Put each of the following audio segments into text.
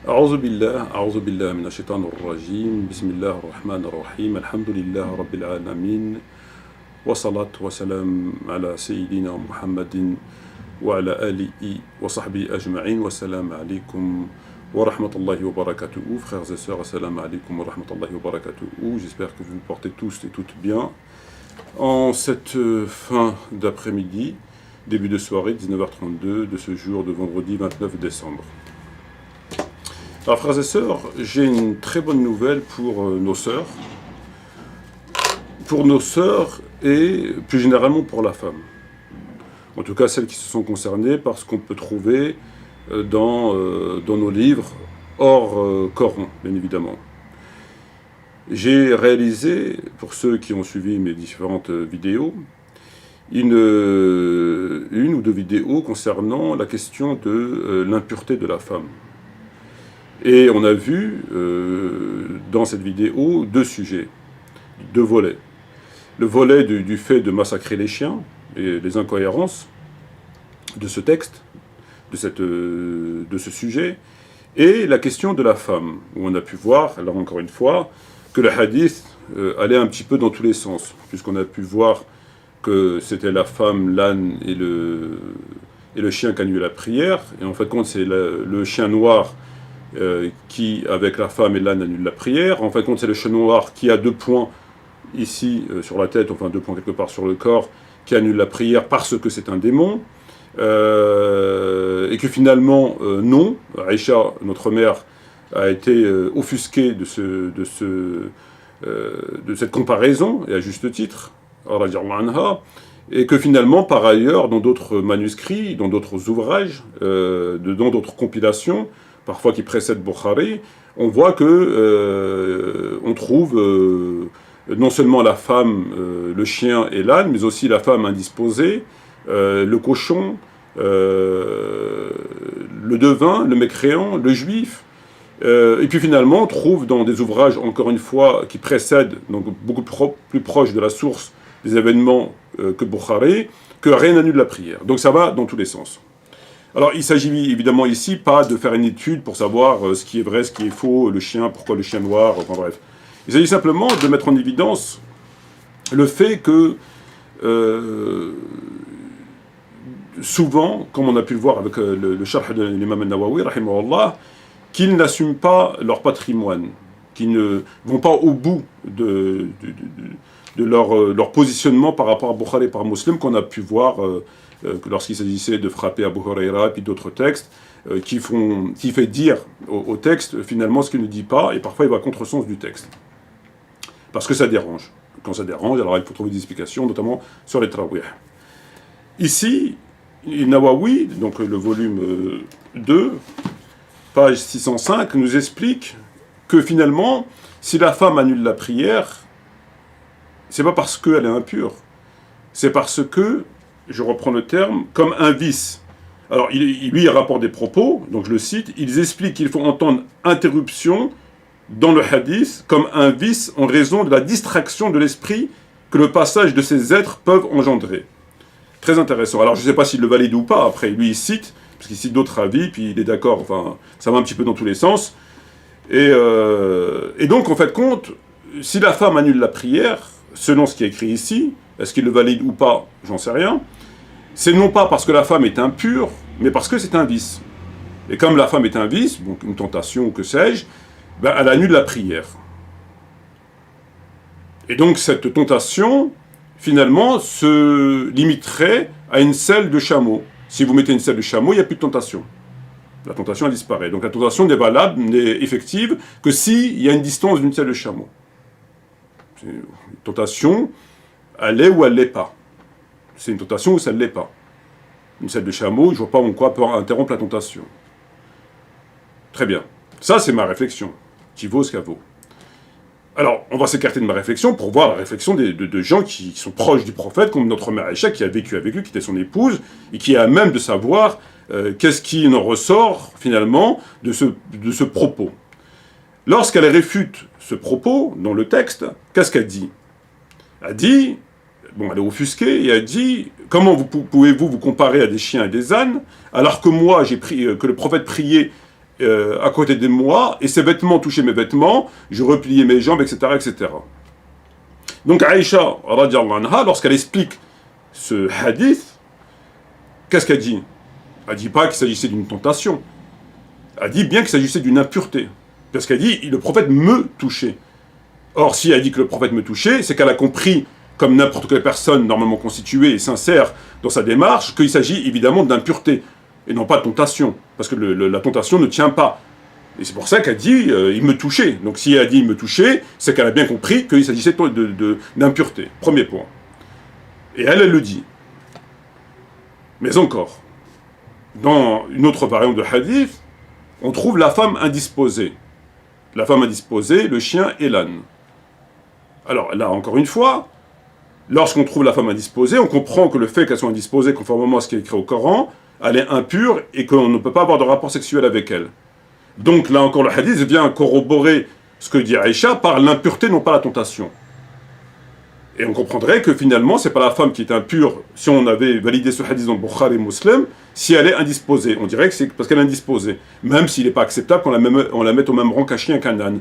أعوذ بالله من الشيطان الرجيم بسم الله الرحمن الرحيم الحمد لله رب العالمين والصلاة والسلام على سيدنا محمد وعلى آله وصحبه أجمعين والسلام عليكم ورحمة الله وبركاته. Frères et sœurs, assalamu alaikum wa rahmatullahi wa barakatuh. J'espère que vous vous portez tous et toutes bien. En cette fin d'après-midi, début de soirée, 19h32 de ce jour de vendredi 29 décembre. Alors frères et sœurs, j'ai une très bonne nouvelle pour nos sœurs. Pour nos sœurs et plus généralement pour la femme. En tout cas celles qui se sont concernées par ce qu'on peut trouver dans nos livres hors Coran, bien évidemment. J'ai réalisé, pour ceux qui ont suivi mes différentes vidéos, une ou deux vidéos concernant la question de l'impureté de la femme. Et on a vu dans cette vidéo deux sujets, deux volets. Le volet du fait de massacrer les chiens et les incohérences de ce texte, de ce sujet, et la question de la femme, où on a pu voir, là encore une fois, que le hadith allait un petit peu dans tous les sens, puisqu'on a pu voir que c'était la femme, l'âne et le chien qui annulent la prière, et en fait compte c'est le chien noir qui, avec la femme et l'âne, annule la prière. En fin de compte, c'est le chien noir qui a 2 points ici sur la tête, enfin 2 points quelque part sur le corps, qui annule la prière parce que c'est un démon. Et que finalement, non, Aïcha, notre mère, a été offusquée de cette comparaison, et à juste titre, et que finalement, par ailleurs, dans d'autres manuscrits, dans d'autres ouvrages, dans d'autres compilations, parfois qui précèdent Bukhari, on voit que on trouve non seulement la femme, le chien et l'âne, mais aussi la femme indisposée, le cochon, le devin, le mécréant, le juif, et puis finalement on trouve dans des ouvrages, encore une fois, qui précèdent, donc beaucoup plus proches de la source des événements que Bukhari, que rien n'annule la prière. Donc ça va dans tous les sens. Alors, il s'agit évidemment ici pas de faire une étude pour savoir ce qui est vrai, ce qui est faux, le chien, pourquoi le chien noir, enfin bref. Il s'agit simplement de mettre en évidence le fait que, souvent, comme on a pu le voir avec le sharh de l'imam al-Nawawi, rahimahullah, qu'ils n'assument pas leur patrimoine, qu'ils ne vont pas au bout de leur positionnement par rapport à Bukhari et par Muslim, qu'on a pu voir lorsqu'il s'agissait de frapper Abu Huraira et puis d'autres textes qui fait dire au texte finalement ce qu'il ne dit pas, et parfois il va à contresens du texte. Parce que ça dérange. Quand ça dérange, alors il faut trouver des explications, notamment sur les tarawih. Ici, Nawawi, donc le volume 2, page 605, nous explique que finalement, si la femme annule la prière, c'est pas parce qu'elle est impure, c'est parce que, je reprends le terme, comme un vice. Alors, lui, il rapporte des propos, donc je le cite, ils expliquent qu'il faut entendre interruption dans le hadith comme un vice en raison de la distraction de l'esprit que le passage de ces êtres peuvent engendrer. Très intéressant. Alors, je ne sais pas s'il le valide ou pas, après, lui, il cite, parce qu'il cite d'autres avis, puis il est d'accord, enfin, ça va un petit peu dans tous les sens. Et donc, en fait, compte, si la femme annule la prière, selon ce qui est écrit ici, est-ce qu'il le valide ou pas, j'en sais rien, c'est non pas parce que la femme est impure, mais parce que c'est un vice. Et comme la femme est un vice, donc une tentation ou que sais-je, ben elle annule la prière. Et donc cette tentation, finalement, se limiterait à une selle de chameau. Si vous mettez une selle de chameau, il n'y a plus de tentation. La tentation, elle disparaît. Donc la tentation n'est valable, n'est effective, que s'il y a une distance d'une selle de chameau. Une tentation, elle l'est ou elle ne l'est pas. C'est une tentation ou ça ne l'est pas. Une selle de chameau, je ne vois pas en quoi peut interrompre la tentation. Très bien. Ça, c'est ma réflexion, qui vaut ce qu'elle vaut. Alors, on va s'écarter de ma réflexion pour voir la réflexion de gens qui sont proches du prophète, comme notre mère Aïcha, qui a vécu avec lui, qui était son épouse, et qui est à même de savoir qu'est-ce qui en ressort, finalement, de ce propos. Lorsqu'elle réfute ce propos, dans le texte, qu'est-ce qu'elle dit? Elle dit, bon, elle est offusquée, et elle dit, comment pouvez-vous vous comparer à des chiens et des ânes, alors que moi, que le prophète priait à côté de moi, et ses vêtements touchaient mes vêtements, je repliais mes jambes, etc., etc. Donc Aïcha, radiallahu anha, lorsqu'elle explique ce hadith, qu'est-ce qu'elle dit? Elle ne dit pas qu'il s'agissait d'une tentation. Elle dit bien qu'il s'agissait d'une impureté. Parce qu'elle dit, le prophète me touchait. Or, si elle dit que le prophète me touchait, c'est qu'elle a compris, comme n'importe quelle personne normalement constituée et sincère dans sa démarche, qu'il s'agit évidemment d'impureté, et non pas de tentation. Parce que la tentation ne tient pas. Et c'est pour ça qu'elle dit, il me touchait. Donc si elle dit il me touchait, c'est qu'elle a bien compris qu'il s'agissait d'impureté. Premier point. Et elle le dit. Mais encore, dans une autre variante de hadith, on trouve la femme indisposée. La femme indisposée, le chien et l'âne. Alors là, encore une fois, lorsqu'on trouve la femme indisposée, on comprend que le fait qu'elle soit indisposée, conformément à ce qui est écrit au Coran, elle est impure et qu'on ne peut pas avoir de rapport sexuel avec elle. Donc là encore, le hadith vient corroborer ce que dit Aïcha par l'impureté, non pas la tentation. Et on comprendrait que finalement, c'est pas la femme qui est impure, si on avait validé ce hadith dans Bukhari et Muslim, si elle est indisposée. On dirait que c'est parce qu'elle est indisposée, même s'il n'est pas acceptable qu'on la mette au même rang qu'un chien qu'un âne.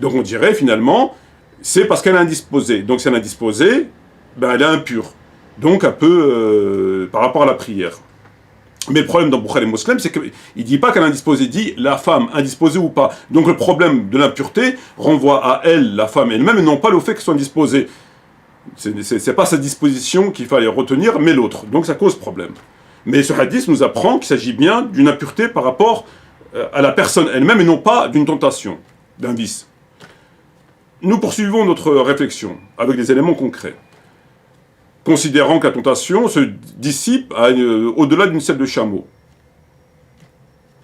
Donc on dirait finalement, c'est parce qu'elle est indisposée. Donc si elle est indisposée, ben elle est impure. Donc un peu par rapport à la prière. Mais le problème dans Bukhari et Muslim, c'est qu'il ne dit pas qu'elle est indisposée, il dit la femme, indisposée ou pas. Donc le problème de l'impureté renvoie à elle, la femme elle-même, et non pas le fait qu'elle soit indisposée. C'est pas sa disposition qu'il fallait retenir, mais l'autre. Donc ça cause problème. Mais ce hadith nous apprend qu'il s'agit bien d'une impureté par rapport à la personne elle-même, et non pas d'une tentation, d'un vice. Nous poursuivons notre réflexion avec des éléments concrets, considérant que la tentation se dissipe au-delà d'une selle de chameau.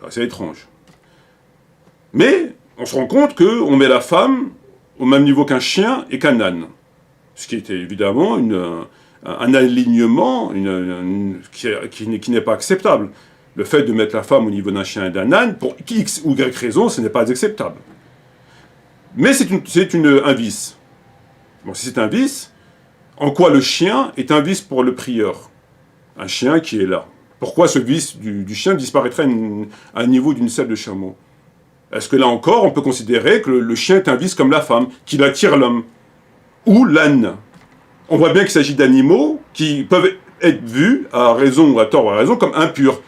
C'est étrange. Mais on se rend compte qu'on met la femme au même niveau qu'un chien et qu'un âne. Ce qui est évidemment un alignement qui n'est pas acceptable. Le fait de mettre la femme au niveau d'un chien et d'un âne, pour X ou Y raison, ce n'est pas acceptable. Mais c'est un vice. Bon, si c'est un vice, en quoi le chien est un vice pour le prieur? Un chien qui est là. Pourquoi ce vice du chien disparaîtrait à un niveau d'une selle de chameau? Est-ce que là encore, on peut considérer que le chien est un vice comme la femme, qu'il attire l'homme? Ou l'âne? On voit bien qu'il s'agit d'animaux qui peuvent être vus, à raison ou à tort ou à raison, comme impurs.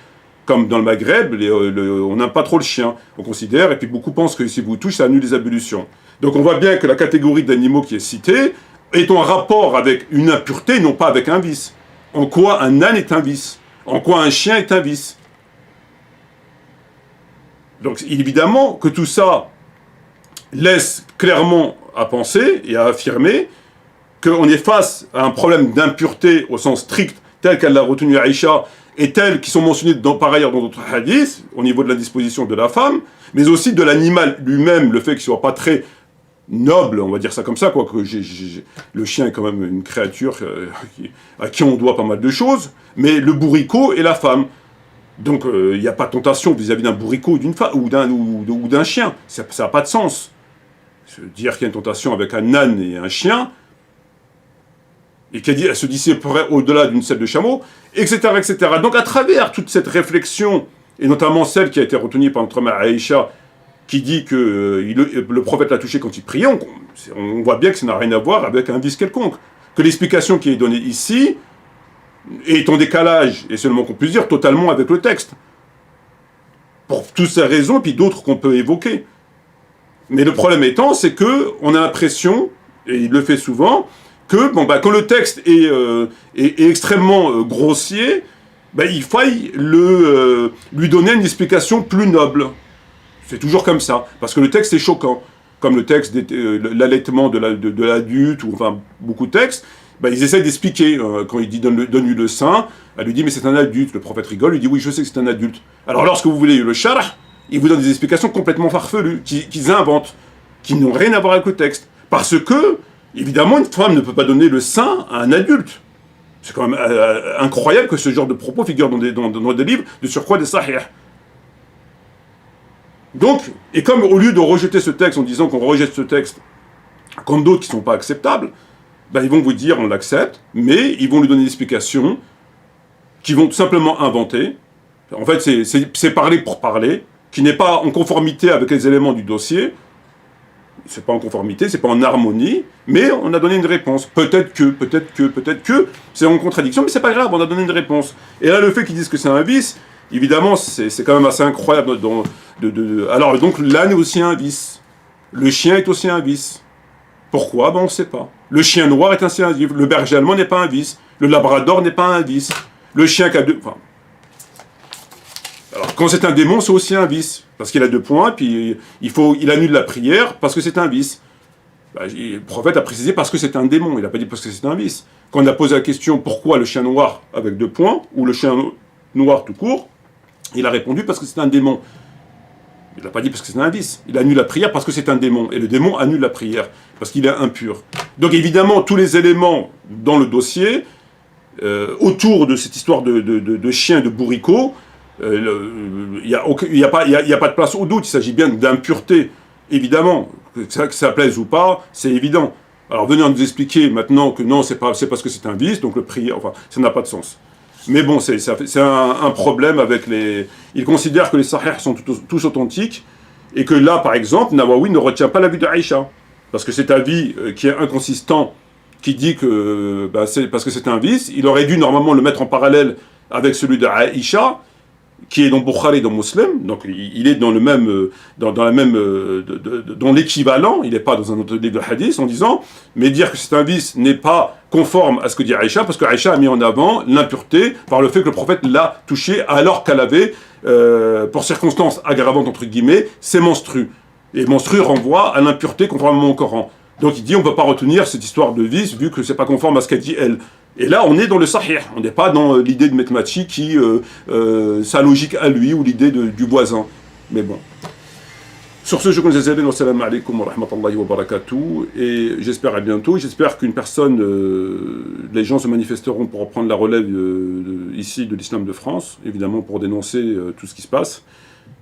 Comme dans le Maghreb, on n'aime pas trop le chien, on considère, et puis beaucoup pensent que si vous touchez, ça annule les ablutions. Donc on voit bien que la catégorie d'animaux qui est citée est en rapport avec une impureté, non pas avec un vice. En quoi un âne est un vice? En quoi un chien est un vice? Donc évidemment que tout ça laisse clairement à penser et à affirmer qu'on est face à un problème d'impureté au sens strict, tel qu'elle l'a retenu Aïcha, et tels qui sont mentionnés par ailleurs dans d'autres hadiths, au niveau de la disposition de la femme, mais aussi de l'animal lui-même, le fait qu'il ne soit pas très noble, on va dire ça comme ça, quoique le chien est quand même une créature à qui on doit pas mal de choses, mais le bourricot et la femme. Donc il n'y a pas de tentation vis-à-vis d'un bourricot d'une femme ou d'un chien, ça n'a pas de sens. Dire qu'il y a une tentation avec un âne et un chien, et qu'elle se dissiperait au-delà d'une selle de chameau, etc., etc. Donc à travers toute cette réflexion, et notamment celle qui a été retenue par notre mère Aïcha, qui dit que le prophète l'a touché quand il priait, on voit bien que ça n'a rien à voir avec un vice quelconque. Que l'explication qui est donnée ici est en décalage, et seulement qu'on puisse dire, totalement avec le texte. Pour toutes ces raisons, puis d'autres qu'on peut évoquer. Mais le problème étant, c'est qu'on a l'impression, et il le fait souvent, que quand le texte est extrêmement grossier, il faille lui donner une explication plus noble. C'est toujours comme ça, parce que le texte est choquant. Comme le texte l'allaitement de l'adulte, ou enfin beaucoup de textes, ils essayent d'expliquer. Quand il dit donne-lui le sein, elle lui dit mais c'est un adulte. Le prophète rigole, lui dit oui je sais que c'est un adulte. Alors lorsque vous voulez le sharh, il vous donne des explications complètement farfelues, qu'ils inventent, qui n'ont rien à voir avec le texte. Parce que, évidemment, une femme ne peut pas donner le sein à un adulte. C'est quand même incroyable que ce genre de propos figure dans des livres, de surcroît des sahih. Donc, et comme au lieu de rejeter ce texte en disant qu'on rejette ce texte comme d'autres qui ne sont pas acceptables, ils vont vous dire on l'accepte, mais ils vont lui donner des explications qui vont tout simplement inventer. En fait, c'est parler pour parler, qui n'est pas en conformité avec les éléments du dossier, c'est pas en conformité, c'est pas en harmonie, mais on a donné une réponse. Peut-être que, c'est en contradiction, mais c'est pas grave, on a donné une réponse. Et là, le fait qu'ils disent que c'est un vice, évidemment, c'est quand même assez incroyable. Alors, donc, l'âne est aussi un vice. Le chien est aussi un vice. Pourquoi? Ben, on ne sait pas. Le chien noir est ainsi un vice. Le berger allemand n'est pas un vice. Le labrador n'est pas un vice. Le chien qui a deux... Enfin, alors, quand c'est un démon, c'est aussi un vice. Parce qu'il a 2 points, puis il annule la prière parce que c'est un vice. Le prophète a précisé parce que c'est un démon, il n'a pas dit parce que c'est un vice. Quand on a posé la question pourquoi le chien noir avec 2 points, ou le chien noir tout court, il a répondu parce que c'est un démon. Il n'a pas dit parce que c'est un vice. Il annule la prière parce que c'est un démon. Et le démon annule la prière parce qu'il est impur. Donc évidemment, tous les éléments dans le dossier, autour de cette histoire de chien de bourricot, il n'y a pas de place au doute, il s'agit bien d'impureté, évidemment, que ça plaise ou pas, c'est évident. Alors venez nous expliquer maintenant que non, c'est parce que c'est un vice, donc le prière, enfin, ça n'a pas de sens. Mais bon, c'est un problème avec les... Ils considèrent que les sahih sont tous authentiques, et que là, par exemple, Nawawi ne retient pas l'avis de Aïcha, parce que cet avis qui est inconsistant, qui dit que c'est parce que c'est un vice, il aurait dû normalement le mettre en parallèle avec celui de Aïcha, qui est dans Bukhari et dans Muslim, donc il est dans le même, dans l'équivalent, il n'est pas dans un autre livre de hadith, en disant, mais dire que c'est un vice n'est pas conforme à ce que dit Aïcha, parce que Aïcha a mis en avant l'impureté par le fait que le prophète l'a touchée alors qu'elle avait, pour circonstances aggravantes entre guillemets, ses menstrues. Et menstrues renvoie à l'impureté conformément au Coran. Donc il dit on ne peut pas retenir cette histoire de vice vu que c'est pas conforme à ce qu'a dit elle. Et là, on est dans le sahih, on n'est pas dans l'idée de Metmachi qui, sa logique à lui, ou l'idée du voisin. Mais bon. Sur ce, je vous remercie, wassalamu alaikum wa rahmatullahi wa barakatuh, et j'espère à bientôt. J'espère qu'une personne, les gens se manifesteront pour reprendre la relève ici de l'islam de France, évidemment pour dénoncer tout ce qui se passe.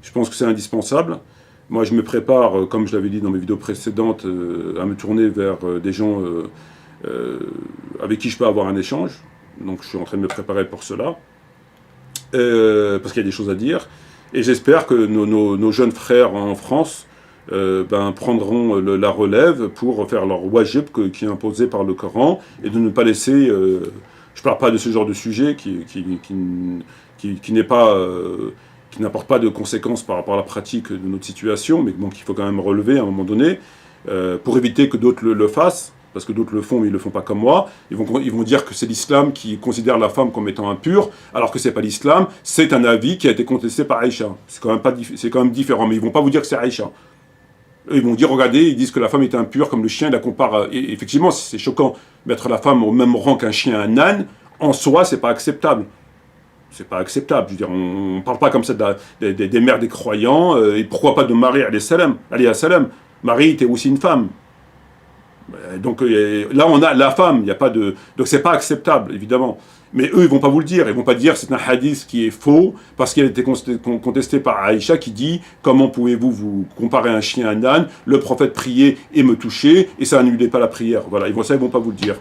Je pense que c'est indispensable. Moi, je me prépare, comme je l'avais dit dans mes vidéos précédentes, à me tourner vers des gens... avec qui je peux avoir un échange, donc je suis en train de me préparer pour cela, parce qu'il y a des choses à dire, et j'espère que nos jeunes frères en France prendront la relève pour faire leur wajib qui est imposé par le Coran, et de ne pas laisser, je ne parle pas de ce genre de sujet qui n'apporte pas de conséquences par rapport à la pratique de notre situation, mais bon, qu'il faut quand même relever à un moment donné, pour éviter que d'autres le fassent, parce que d'autres le font, mais ils ne le font pas comme moi. Ils vont dire que c'est l'islam qui considère la femme comme étant impure, alors que ce n'est pas l'islam, c'est un avis qui a été contesté par Aïcha. C'est quand même différent, mais ils ne vont pas vous dire que c'est Aïcha. Ils vont dire, regardez, ils disent que la femme est impure, comme le chien, la compare... Et effectivement, c'est choquant, mettre la femme au même rang qu'un chien, un âne, en soi, c'est pas acceptable. C'est pas acceptable. Je veux dire, on ne parle pas comme ça des mères des croyants, et pourquoi pas de Marie, alayhi salam. Marie était aussi une femme. Donc là on a la femme, il n'y a pas de... Donc c'est pas acceptable, évidemment. Mais eux, ils vont pas vous le dire, ils vont pas dire c'est un hadith qui est faux, parce qu'il a été contesté par Aïcha qui dit comment pouvez-vous vous comparer un chien à un âne, le prophète priait et me touchait, et ça n'annulait pas la prière. Voilà, ils vont pas vous le dire.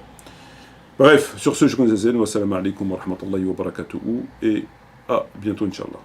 Bref, sur ce, je vous remercie, wassalamu alaikum wa rahmatullahi wa barakatuhu, et à bientôt, Inch'Allah.